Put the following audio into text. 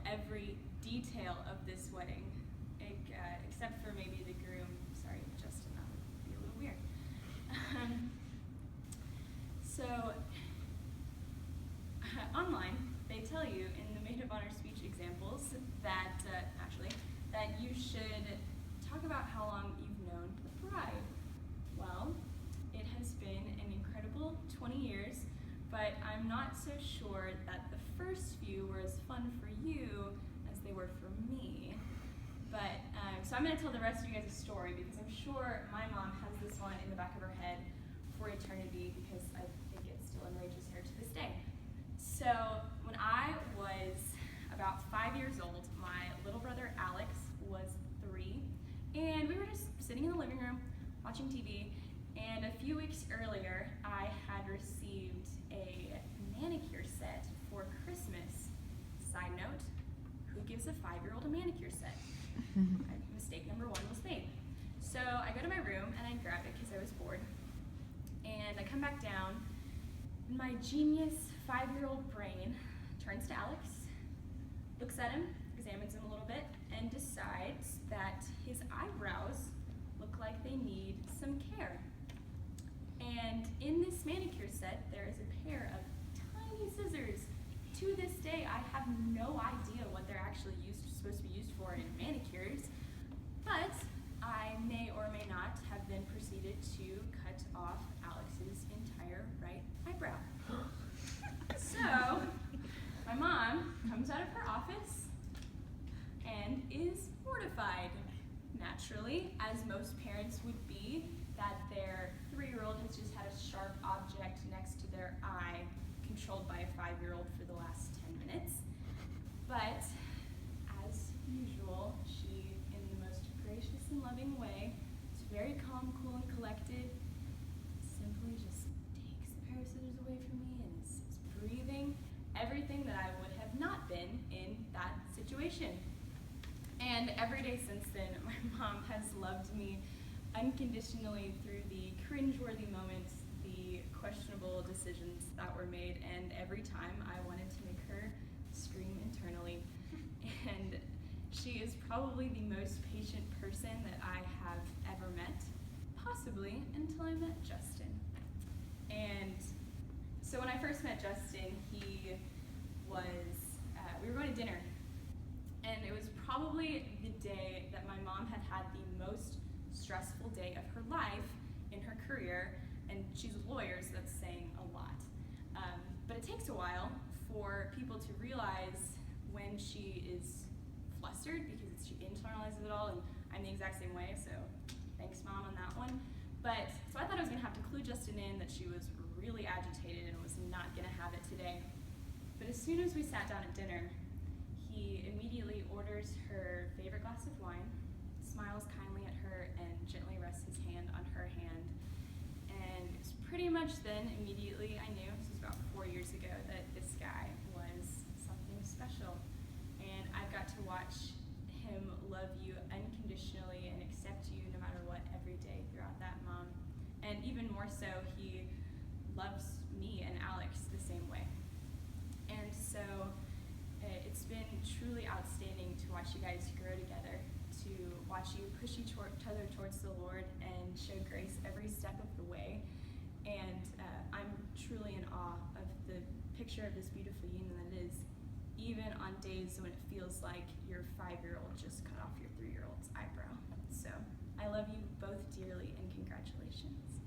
every detail of this wedding, except for maybe the groom. Sorry, Justin, that would be a little weird. Online, they tell you in the maid of honor speech examples that that you should talk about how long you've known the bride. Well, it has been an incredible 20 years, but I'm not so sure that the first few were as fun for you as they were for me. But so I'm going to tell the rest of you guys a story, because I'm sure my mom has this one in the back of her head for eternity, because I think it still enrages her to this day. So when I was about 5 years old, my little brother Alex was 3, and we were just sitting in the living room watching TV, and a few weeks earlier I had received a manicure set for Christmas. Side note, who gives a 5-year-old a manicure set? Mistake number 1 was made. So I go to my room and I grab it because I was bored, and I come back down. My genius 5-year-old brain turns to Alex, looks at him, examines him a little bit, and decides that his eyebrows look like they need some care. And in this manicure set, there is a pair of tiny scissors. To this day, I have no idea what they're actually supposed to be used for in manicures, but I may or may not have then proceeded to cut off Alex's entire right eyebrow. So, my mom comes out of her office and is mortified, naturally, as most parents would be, that their 3-year-old has just had a sharp object next to their eye, controlled by a 5-year-old for the last 10 minutes. But, as usual, she, in the most gracious and loving way, is very calm, cool, and collected, simply just takes the pair of scissors away from me and is breathing everything that I would have not been in that situation. And every day since then, my mom has loved me unconditionally through the cringeworthy moments, the questionable decisions that were made, and every time I wanted to make her scream internally. And she is probably the most patient person that I have ever met, possibly until I met Justin. And so when I first met Justin, we were going to dinner, and it was probably the day that my mom had had the most stressful day of her life in her career, and she's a lawyer, so that's saying a lot. But it takes a while for people to realize when she is flustered, because she internalizes it all, and I'm the exact same way, so thanks, Mom, on that one. But, so I thought I was going to have to clue Justin in that she was really agitated and was not going to have it today. But as soon as we sat down at dinner, he immediately orders her favorite glass of wine, smiles kindly at her, and gently rests his hand on her hand. And it's pretty much then, immediately, I knew, this was about 4 years ago, that this guy was something special. And I've got to watch him love you unconditionally and accept you no matter what every day throughout that, Mom. And even more so, he loves me and Alex the same way. And so it's been truly outstanding to watch you guys grow together, to watch you push each other towards the Lord and show grace every step of the way. And I'm truly in awe of the picture of this beautiful union that it is, even on days when it feels like your 5-year-old just cut off your 3-year-old's eyebrow. So I love you both dearly, and congratulations.